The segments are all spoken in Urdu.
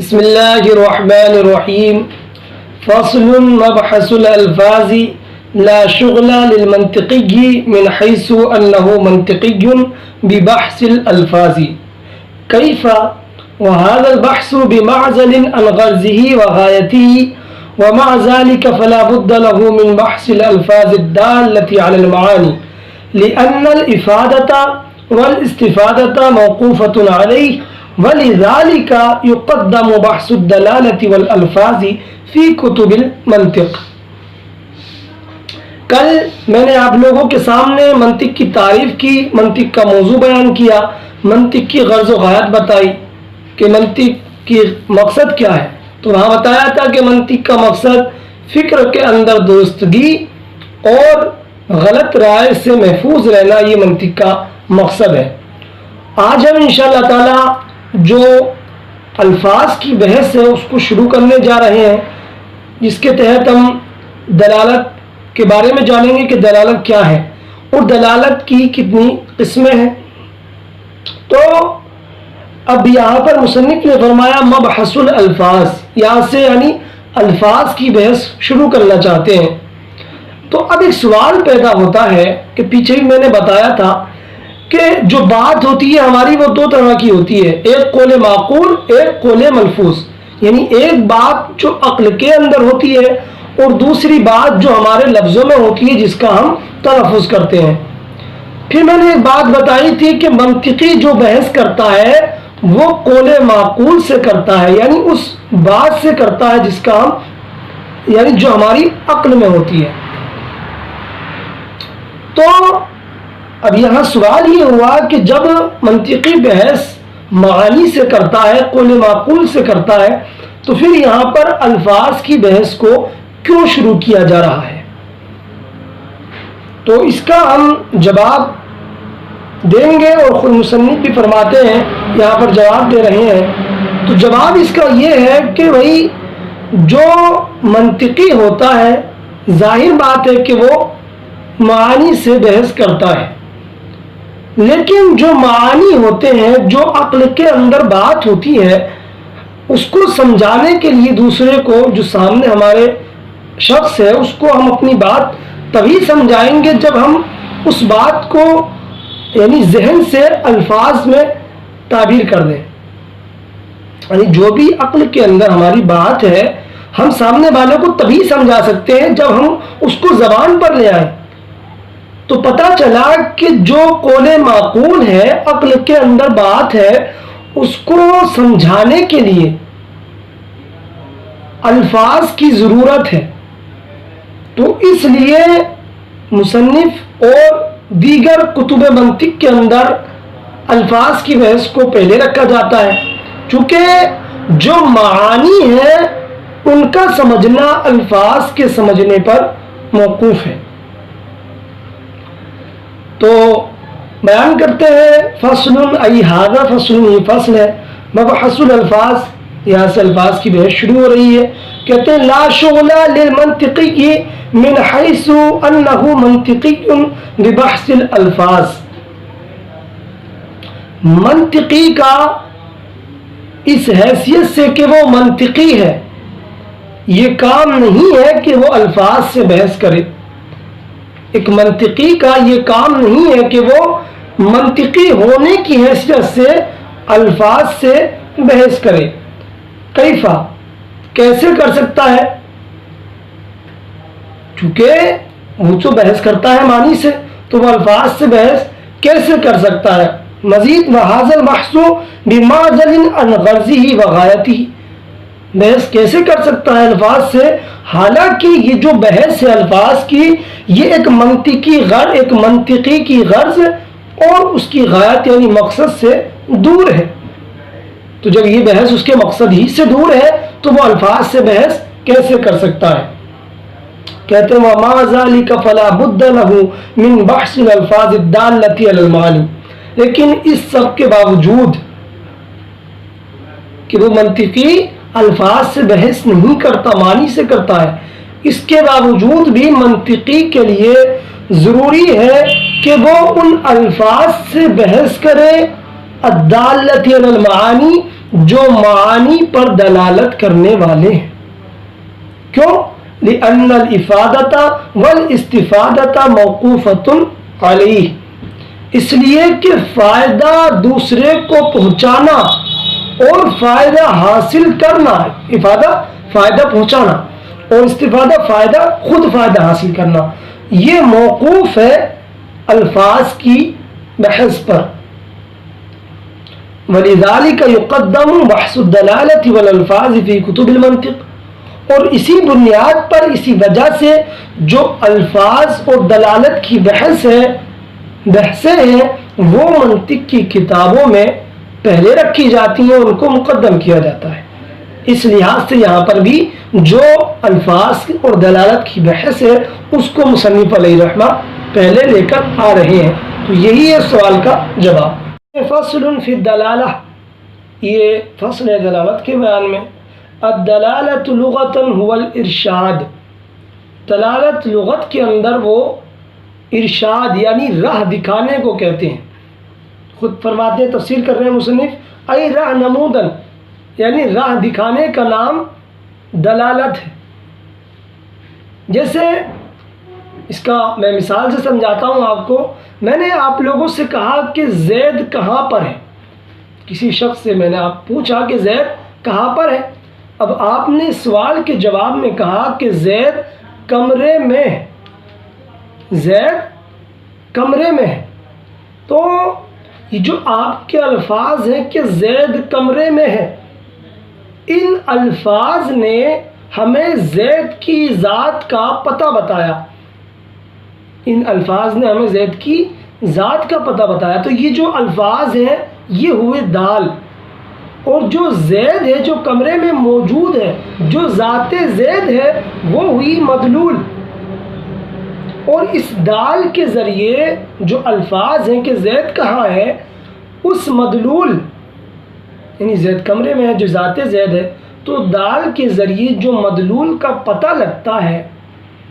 بسم الله الرحمن الرحيم. فصل مبحث الألفاظ لا شغل للمنطقي من حيث أنه منطقي ببحث الألفاظ كيف وهذا البحث بمعزل عن غرضه وغايته ومع ذلك فلا بد له من بحث الألفاظ الدالة على المعاني لأن الإفادة والاستفادة موقوفة عليه ولذلك يقدم بحث الدلالة والألفاظ في كتب المنطق. کل میں نے آپ لوگوں کے سامنے منطق کی تعریف کی، منطق کا موضوع بیان کیا، منطق کی غرض و غایت بتائی کہ منطق کی مقصد کیا ہے. تو وہاں بتایا تھا کہ منطق کا مقصد فکر کے اندر درستگی اور غلط رائے سے محفوظ رہنا، یہ منطق کا مقصد ہے. آج ہم انشاءاللہ تعالی جو الفاظ کی بحث ہے اس کو شروع کرنے جا رہے ہیں، جس کے تحت ہم دلالت کے بارے میں جانیں گے کہ دلالت کیا ہے اور دلالت کی کتنی قسمیں ہیں. تو اب یہاں پر مصنف نے فرمایا مبحث الالفاظ، یہاں سے یعنی الفاظ کی بحث شروع کرنا چاہتے ہیں. تو اب ایک سوال پیدا ہوتا ہے کہ پیچھے بھی میں نے بتایا تھا کہ جو بات ہوتی ہے ہماری وہ دو طرح کی ہوتی ہے، ایک قول معقول، ایک قول ملفوظ. یعنی ایک بات جو عقل کے اندر ہوتی ہے اور دوسری بات جو ہمارے لفظوں میں ہوتی ہے جس کا ہم تلفظ کرتے ہیں. پھر میں نے ایک بات بتائی تھی کہ منطقی جو بحث کرتا ہے وہ قول معقول سے کرتا ہے، یعنی اس بات سے کرتا ہے جس کا ہم یعنی جو ہماری عقل میں ہوتی ہے. تو اب یہاں سوال یہ ہوا کہ جب منطقی بحث معانی سے کرتا ہے، قول معقول سے کرتا ہے، تو پھر یہاں پر الفاظ کی بحث کو کیوں شروع کیا جا رہا ہے؟ تو اس کا ہم جواب دیں گے اور خود مصنف بھی فرماتے ہیں، یہاں پر جواب دے رہے ہیں. تو جواب اس کا یہ ہے کہ وہی جو منطقی ہوتا ہے ظاہر بات ہے کہ وہ معانی سے بحث کرتا ہے، لیکن جو معانی ہوتے ہیں، جو عقل کے اندر بات ہوتی ہے، اس کو سمجھانے کے لیے دوسرے کو، جو سامنے ہمارے شخص ہے، اس کو ہم اپنی بات تبھی سمجھائیں گے جب ہم اس بات کو یعنی ذہن سے الفاظ میں تعبیر کر دیں. یعنی جو بھی عقل کے اندر ہماری بات ہے ہم سامنے والوں کو تبھی سمجھا سکتے ہیں جب ہم اس کو زبان پر لے آئیں. تو پتہ چلا کہ جو قول معقول ہے، عقل کے اندر بات ہے، اس کو سمجھانے کے لیے الفاظ کی ضرورت ہے. تو اس لیے مصنف اور دیگر کتب منطق کے اندر الفاظ کی بحث کو پہلے رکھا جاتا ہے، چونکہ جو معانی ہے ان کا سمجھنا الفاظ کے سمجھنے پر موقوف ہے. تو بیان کرتے ہیں فصل ای ھذا فصل، یہ فصل ہے مبحث الالفاظ، یہاں سے الفاظ کی بحث شروع ہو رہی ہے. کہتے ہیں لا شغل للمنطقی من حیث انہ منطقی ببحث الالفاظ. منطقی کا اس حیثیت سے کہ وہ منطقی ہے، یہ کام نہیں ہے کہ وہ الفاظ سے بحث کرے. ایک منطقی کا یہ کام نہیں ہے کہ وہ منطقی ہونے کی حیثیت سے الفاظ سے بحث کرے. کیفا، کیسے کر سکتا ہے؟ چونکہ وہ جو بحث کرتا ہے معنی سے، تو وہ الفاظ سے بحث کیسے کر سکتا ہے؟ مزید وَهَذَا الْبَحْثُ بِمَعْزَلٍ عَنْ غَرْضِهِ وَغَایَتِهِ، بحث کیسے کر سکتا ہے الفاظ سے، حالانکہ یہ جو بحث ہے الفاظ کی، یہ ایک منطقی کی غرض اور اس کی غایت یعنی مقصد سے دور ہے. تو جب یہ بحث اس کے مقصد ہی سے دور ہے تو وہ الفاظ سے بحث کیسے کر سکتا ہے؟ کہتے ہیں وَمَا ذَلِكَ فَلَا بُدَّ لَهُ مِنْ بَحْثِ الْأَلْفَاظِ الدَّالَّةِ عَلَى الْمَعَانِي. لیکن اس سب کے باوجود کہ وہ منطقی الفاظ سے بحث نہیں کرتا، معنی سے کرتا ہے، اس کے باوجود بھی منطقی کے لیے ضروری ہے کہ وہ ان الفاظ سے بحث کرے الدالۃ علی المعانی، جو معانی پر دلالت کرنے والے ہیں. کیوں؟ لأن الافادۃ والاستفادۃ موقوفۃ علیہ، اس لیے کہ فائدہ دوسرے کو پہنچانا اور فائدہ حاصل کرنا، افادہ فائدہ پہنچانا اور استفادہ خود فائدہ حاصل کرنا، یہ موقوف ہے الفاظ کی بحث پر. وَلِذَلِكَ يُقَدَّمُ بَحْثُ الدَّلَالَةِ وَالْأَلْفَاظِ فِي كُتُبِ الْمَنطِق، اور اسی بنیاد پر، اسی وجہ سے جو الفاظ اور دلالت کی بحثیں ہیں وہ منطق کی کتابوں میں پہلے رکھی جاتی ہیں، ان کو مقدم کیا جاتا ہے. اس لحاظ سے یہاں پر بھی جو الفاظ اور دلالت کی بحث ہے اس کو مصنف علیہ رحمہ پہلے لے کر آ رہے ہیں. تو یہی ہے سوال کا جواب. فصل فی الدلالہ، یہ فصل ہے دلالت کے بیان میں. الدلالۃ لغۃ هو الارشاد، دلالت لغت کے اندر وہ ارشاد یعنی راہ دکھانے کو کہتے ہیں. خود فرماتے ہیں، تفسیر کر رہے ہیں مصنف، ای راہ نمودن، یعنی راہ دکھانے کا نام دلالت ہے. جیسے اس کا میں مثال سے سمجھاتا ہوں آپ کو. میں نے آپ لوگوں سے کہا کہ زید کہاں پر ہے، کسی شخص سے میں نے آپ پوچھا کہ زید کہاں پر ہے. اب آپ نے سوال کے جواب میں کہا کہ زید کمرے میں ہے، زید کمرے میں ہے. تو یہ جو آپ کے الفاظ ہیں کہ زید کمرے میں ہے، ان الفاظ نے ہمیں زید کی ذات کا پتہ بتایا، ان الفاظ نے ہمیں زید کی ذات کا پتہ بتایا. تو یہ جو الفاظ ہیں یہ ہوئے دال، اور جو زید ہے جو کمرے میں موجود ہے، جو ذات زید ہے وہ ہوئی مدلول. اور اس دال کے ذریعے جو الفاظ ہیں کہ زید کہاں ہے، اس مدلول یعنی زید کمرے میں ہے جو ذات زید ہے، تو دال کے ذریعے جو مدلول کا پتہ لگتا ہے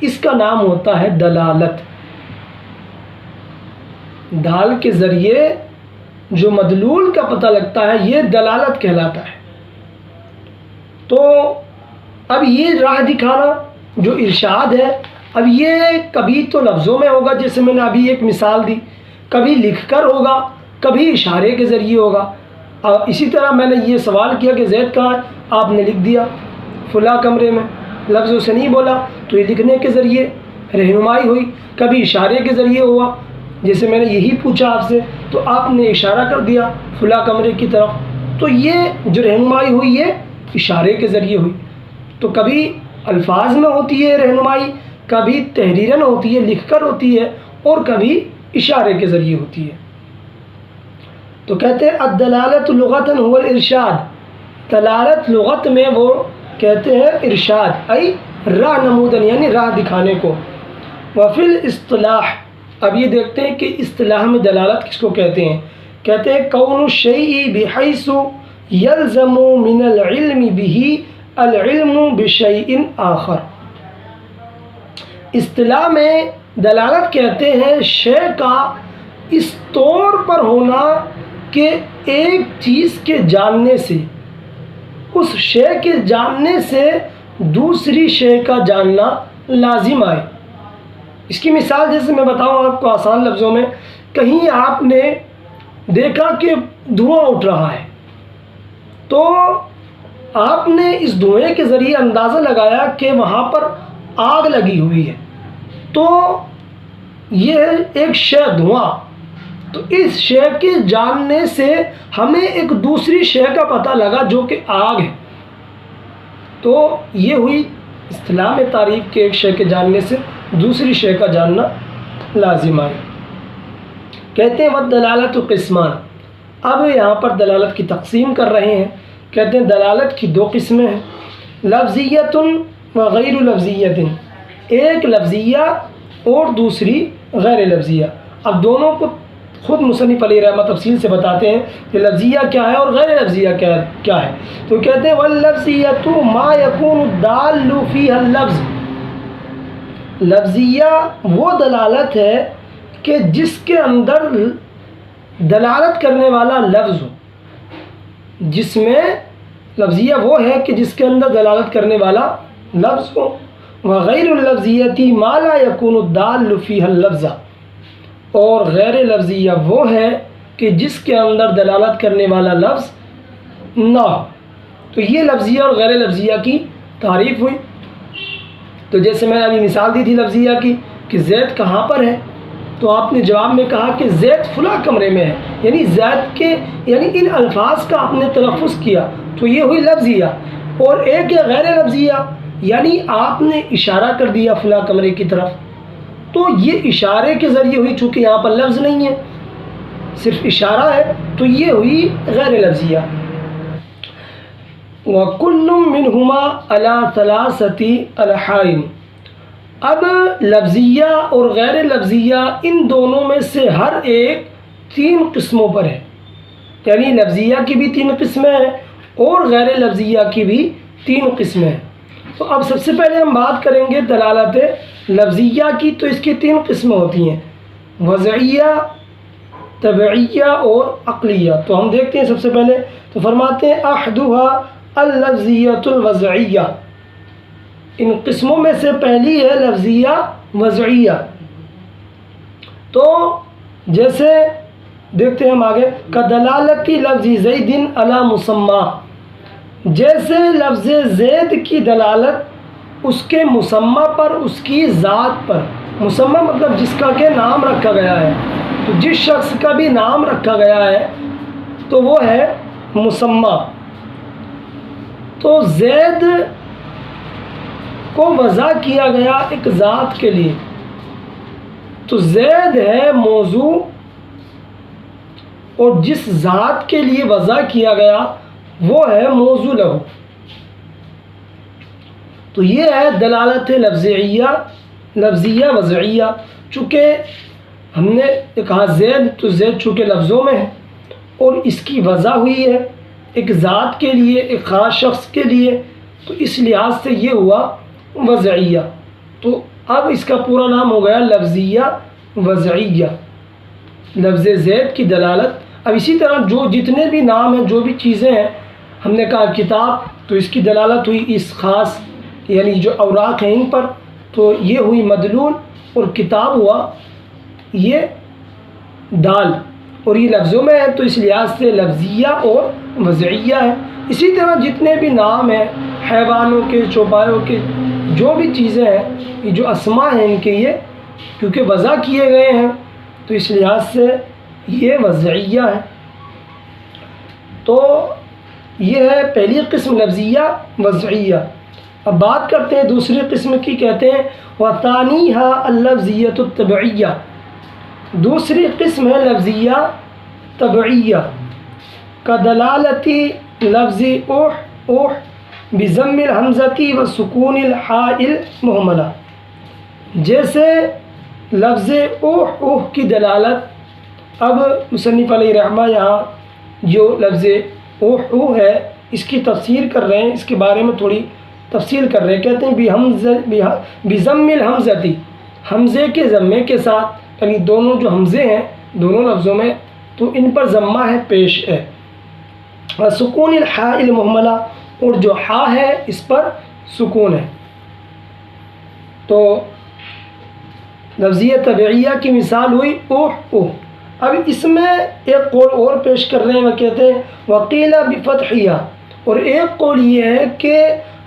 اس کا نام ہوتا ہے دلالت. دال کے ذریعے جو مدلول کا پتہ لگتا ہے یہ دلالت کہلاتا ہے. تو اب یہ راہ دکھانا جو ارشاد ہے، اب یہ کبھی تو لفظوں میں ہوگا جیسے میں نے ابھی ایک مثال دی، کبھی لکھ کر ہوگا، کبھی اشارے کے ذریعے ہوگا. اسی طرح میں نے یہ سوال کیا کہ زید کہاں ہے، آپ نے لکھ دیا فلاں کمرے میں، لفظوں سے نہیں بولا، تو یہ لکھنے کے ذریعے رہنمائی ہوئی. کبھی اشارے کے ذریعے ہوا، جیسے میں نے یہی پوچھا آپ سے تو آپ نے اشارہ کر دیا فلاں کمرے کی طرف، تو یہ جو رہنمائی ہوئی یہ اشارے کے ذریعے ہوئی. تو کبھی الفاظ میں ہوتی ہے رہنمائی، کبھی تحریراً ہوتی ہے لکھ کر ہوتی ہے، اور کبھی اشارے کے ذریعے ہوتی ہے. تو کہتے ہیں الدلالۃ لغۃ هو الارشاد، دلالت لغت میں وہ کہتے ہیں ارشاد، ای راہ نمودن یعنی راہ دکھانے کو. وفی الاصطلاح، اب یہ دیکھتے ہیں کہ اصطلاح میں دلالت کس کو کہتے ہیں. کہتے ہیں کون الشیء بحیث یلزم من العلم به العلم بشیء آخر. اصطلاح میں دلالت کہتے ہیں شے کا اس طور پر ہونا کہ ایک چیز کے جاننے سے، اس شے کے جاننے سے دوسری شے کا جاننا لازم آئے. اس کی مثال جیسے میں بتاؤں آپ کو آسان لفظوں میں، کہیں آپ نے دیکھا کہ دھواں اٹھ رہا ہے، تو آپ نے اس دھوئیں کے ذریعے اندازہ لگایا کہ وہاں پر آگ لگی ہوئی ہے. تو یہ ایک شے دھواں، تو اس شے کے جاننے سے ہمیں ایک دوسری شے کا پتہ لگا جو کہ آگ ہے. تو یہ ہوئی اصطلاح میں تعریف کے ایک شے کے جاننے سے دوسری شے کا جاننا لازم آئے. کہتے ہیں والدلالۃ قسمان. اب یہاں پر دلالت کی تقسیم کر رہے ہیں. کہتے ہیں دلالت کی دو قسمیں ہیں، لفظیۃ و غیر لفظیۃ، ایک لفظیہ اور دوسری غیر لفظیہ. اب دونوں کو خود مصنف علیہ رحمہ تفصیل سے بتاتے ہیں کہ لفظیہ کیا ہے اور غیر لفظیہ کیا ہے. تو کہتے ہیں واللفظیۃ ما یکون الدال فیہا اللفظ. لفظیہ وہ دلالت ہے کہ جس کے اندر دلالت کرنے والا لفظ ہو، جس میں لفظیہ وہ ہے کہ جس کے اندر دلالت کرنے والا لفظ ہو، وغیر اللفظیتی ما لا یکون الدال فیہ اللفظ، اور غیر لفظیہ وہ ہے کہ جس کے اندر دلالت کرنے والا لفظ نہ ہو۔ تو یہ لفظیہ اور غیر لفظیہ کی تعریف ہوئی۔ تو جیسے میں نے ابھی مثال دی تھی لفظیہ کی کہ زید کہاں پر ہے، تو آپ نے جواب میں کہا کہ زید فلاں کمرے میں ہے، یعنی زید کے یعنی ان الفاظ کا آپ نے تلفظ کیا، تو یہ ہوئی لفظیہ۔ اور ایک ہے غیر لفظیہ، یعنی آپ نے اشارہ کر دیا فلاں کمرے کی طرف، تو یہ اشارے کے ذریعے ہوئی، چونکہ یہاں پر لفظ نہیں ہے، صرف اشارہ ہے، تو یہ ہوئی غیر لفظیہ۔ وَكُلٌّ مِّنْهُمَا عَلَى ثَلَاثَةِ أَلْحَاءٍ، اب لفظیہ اور غیر لفظیہ ان دونوں میں سے ہر ایک 3 قسموں پر ہے، یعنی لفظیہ کی بھی 3 قسمیں ہیں اور غیر لفظیہ کی بھی 3 قسمیں ہیں۔ تو اب سب سے پہلے ہم بات کریں گے دلالت لفظیہ کی، تو اس کی 3 قسمیں ہوتی ہیں، وضعیہ، طبعیہ اور عقلیہ۔ تو ہم دیکھتے ہیں سب سے پہلے، تو فرماتے ہیں احدھا اللفظیۃ الوضعیہ، ان قسموں میں سے پہلی ہے لفظیہ وضعیہ۔ تو جیسے دیکھتے ہیں ہم آگے، کدلالت لفظ زید علی مسمی، جیسے لفظ زید کی دلالت اس کے مسمی پر، اس کی ذات پر۔ مسمی مطلب جس کا کہ نام رکھا گیا ہے، تو جس شخص کا بھی نام رکھا گیا ہے تو وہ ہے مسمی۔ تو زید کو وضع کیا گیا ایک ذات کے لیے، تو زید ہے موضوع، اور جس ذات کے لیے وضع کیا گیا وہ ہے موضوع لہو۔ تو یہ ہے دلالت لفظیہ وضعیہ۔ چونکہ ہم نے کہا زید، تو زید چونکہ لفظوں میں ہے اور اس کی وضع ہوئی ہے ایک ذات کے لیے، ایک خاص شخص کے لیے، تو اس لحاظ سے یہ ہوا وضعیہ۔ تو اب اس کا پورا نام ہو گیا لفظیہ وضعیہ، لفظ زید کی دلالت۔ اب اسی طرح جو جتنے بھی نام ہیں، جو بھی چیزیں ہیں، ہم نے کہا کتاب، تو اس کی دلالت ہوئی اس خاص یعنی جو اوراق ہیں ان پر، تو یہ ہوئی مدلول، اور کتاب ہوا یہ دال، اور یہ لفظوں میں ہے تو اس لحاظ سے لفظیہ اور وضعیہ ہے۔ اسی طرح جتنے بھی نام ہیں حیوانوں کے، چوپایوں کے، جو بھی چیزیں ہیں، یہ جو اسماء ہیں ان کے، یہ کیونکہ وضع کیے گئے ہیں تو اس لحاظ سے یہ وضعیہ ہے۔ تو یہ ہے پہلی قسم لفظیہ وضعیہ۔ اب بات کرتے ہیں دوسری قسم کی، کہتے ہیں وَثَانِيهَا اللَّفْظِيَّةُ الطَّبْعِيَّةُ، دوسری قسم ہے لفظیہ طبعیہ، کدلالت لفظ اوح بضم الحمزۃ وسکون الحاء المہملہ، جیسے لفظ اوح کی دلالت۔ اب مصنف علیہ رحمہ یہاں جو لفظ اوح ہے اس کی تفسیر کر رہے ہیں، اس کے بارے میں تھوڑی تفصیل کر رہے ہیں۔ کہتے ہیں بضم الحمزۃ، حمزے کے ضمے کے ساتھ، یعنی دونوں جو حمزے ہیں دونوں لفظوں میں، تو ان پر ضمہ ہے، پیش ہے، سکون الحاء المہملہ، اور جو ہا ہے اس پر سکون ہے۔ تو لفظیہ طبعیہ کی مثال ہوئی اوح۔ اب اس میں ایک قول اور پیش کر رہے ہیں، وہ کہتے ہیں وقیل بفتحیہ، اور ایک قول یہ ہے کہ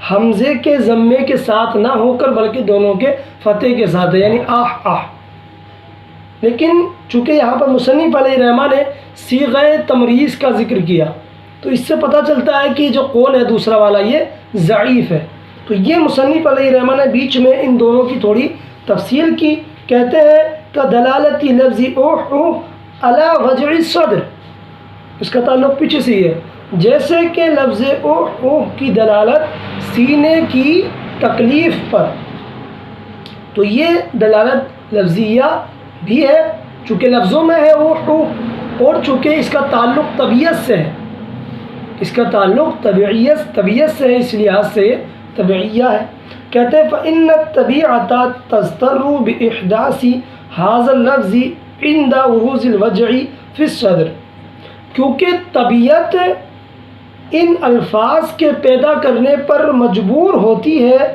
حمزے کے ضمے کے ساتھ نہ ہو کر بلکہ دونوں کے فتح کے ساتھ ہے، یعنی آہ۔ لیکن چونکہ یہاں پر مصنف علیہ رحمہ نے صیغہ تمریز کا ذکر کیا، تو اس سے پتہ چلتا ہے کہ جو قول ہے دوسرا والا یہ ضعیف ہے۔ تو یہ مصنف علیہ رحمہ نے بیچ میں ان دونوں کی تھوڑی تفصیل کی۔ کہتے ہیں کہ دلالت لفظ اوح علی وجع الصدر، اس کا تعلق پیچھے سے ہے، جیسے کہ لفظ اوح کی دلالت سینے کی تکلیف پر، تو یہ دلالت لفظیہ بھی ہے چونکہ لفظوں میں ہے اوح، اور چونکہ اس کا تعلق طبیعت سے ہے، اس کا تعلق طبیعت سے ہے، اس لحاظ سے طبعیہ ہے۔ کہتے ہیں فإن الطبیعۃ تضطر بإحداث هذا اللفظ عند وروز الوجع فی الصدر، کیونکہ طبیعت ان الفاظ کے پیدا کرنے پر مجبور ہوتی ہے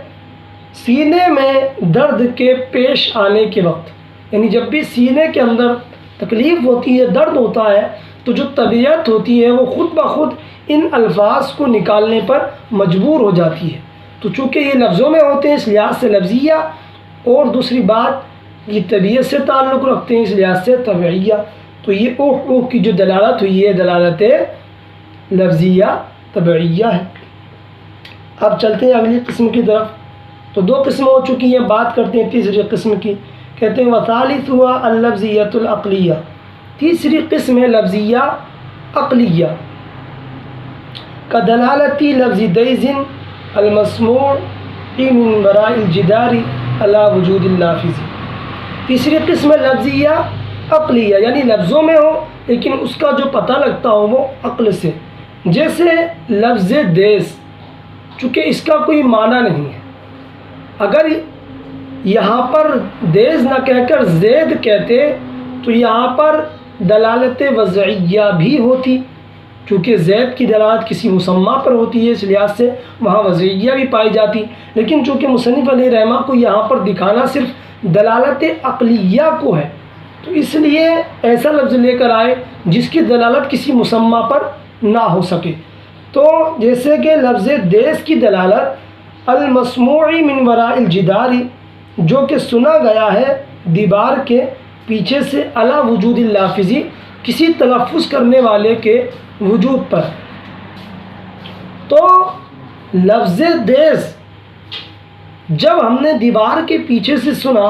سینے میں درد کے پیش آنے کے وقت، یعنی جب بھی سینے کے اندر تکلیف ہوتی ہے، درد ہوتا ہے، تو جو طبیعت ہوتی ہے وہ خود بخود ان الفاظ کو نکالنے پر مجبور ہو جاتی ہے۔ تو چونکہ یہ لفظوں میں ہوتے ہیں اس لحاظ سے لفظیہ، اور دوسری بات یہ طبیعت سے تعلق رکھتے ہیں اس لحاظ سے طبعیہ، تو یہ اوہ اوہ کی جو دلالت ہوئی ہے دلالت لفظیہ طبعیہ ہے۔ اب چلتے ہیں اگلی قسم کی طرف۔ تو دو قسم ہو چکی ہیں، بات کرتے ہیں تیسری قسم کی، کہتے ہیں وثالثها اللفظیۃ العقلیہ، تیسری قسم ہے لفظیہ عقلیہ، کدلالت لفظ دیز المسموع من وراء الجدار علی وجود اللافظ۔ تیسری قسم ہے لفظیہ عقلیہ، یعنی لفظوں میں ہو لیکن اس کا جو پتہ لگتا ہو وہ عقل سے، جیسے لفظ دیس، چونکہ اس کا کوئی معنی نہیں ہے، اگر یہاں پر دیز نہ کہہ کر زید کہتے تو یہاں پر دلالت وضعیہ بھی ہوتی، چونکہ زید کی دلالت کسی مسمى پر ہوتی ہے اس لحاظ سے وہاں وضعیہ بھی پائی جاتی، لیکن چونکہ مصنف علیہ رحمہ کو یہاں پر دکھانا صرف دلالت عقلیہ کو ہے، تو اس لیے ایسا لفظ لے کر آئے جس کی دلالت کسی مسمى پر نہ ہو سکے۔ تو جیسے کہ لفظ دیس کی دلالت المسموع من وراء الجدار، جو کہ سنا گیا ہے دیوار کے پیچھے سے، علی وجود اللافظی، کسی تلفظ کرنے والے کے وجود پر۔ تو لفظ دیس جب ہم نے دیوار کے پیچھے سے سنا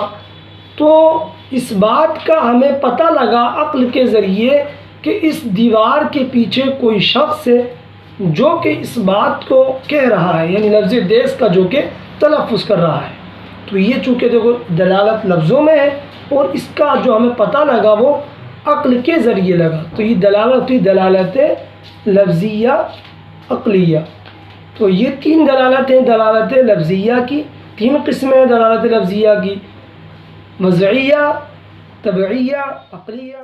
تو اس بات کا ہمیں پتہ لگا عقل کے ذریعے کہ اس دیوار کے پیچھے کوئی شخص ہے جو کہ اس بات کو کہہ رہا ہے، یعنی لفظ دیس کا جو کہ تلفظ کر رہا ہے۔ تو یہ چونکہ دیکھو دلالت لفظوں میں ہے اور اس کا جو ہمیں پتہ لگا وہ عقل کے ذریعے لگا، تو یہ دلالت ہوئی دلالت لفظیہ عقلیہ۔ تو یہ تین دلالتیں دلالت لفظیہ کی، تین قسمیں دلالت لفظیہ کی، وضعیہ، طبعیہ، عقلیہ۔